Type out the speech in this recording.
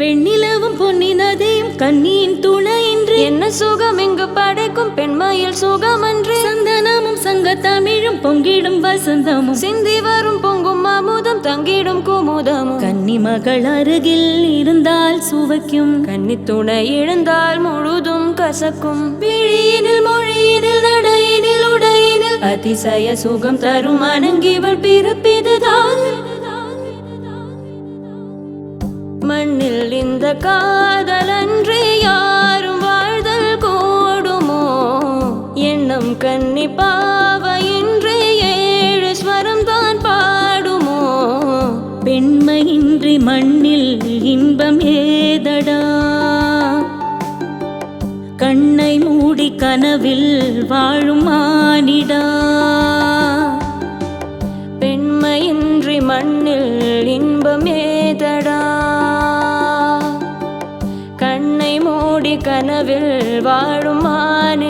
வெண்ணிலவும் பொன்னி நதியும் கண்ணியின் துணையின்றி என்ன சுகம் இங்கு படைக்கும் பெண்மையில் சுகமன்றி சந்தனமும் சங்க தமிழும் பொங்கிடும் வசந்தமும் சிந்தி வரும் பொங்கும் அமுதம் தங்கிடும் குமுதமும் கன்னி மகள் அருகில் இருந்தால் சுவைக்கும் கன்னி துணை இழந்தால் முழுதும் கசக்கும் விழியினில் மொழியினில் நடையினில் உடையினில் அதிசய சுகம் தரும் அணங்கிவள் பிறப்பிதுதான் மண்ணில் இந்த காதலன்றி யாரும் வாழ்தல் கூடுமோ எண்ணம் கன்னி பாவையின்றி ஏழு ஸ்வரம் தான் பாடுமோ பெண்மையின்றி மண்ணில் இன்பம் ஏதடா கண்ணை மூடி கனவில் வாழும் மானிடா பெண்மையின்றி மண்ணில் இன்பம் ஏதடா கண்ணை மூடி கனவில் வாழும் மானிடா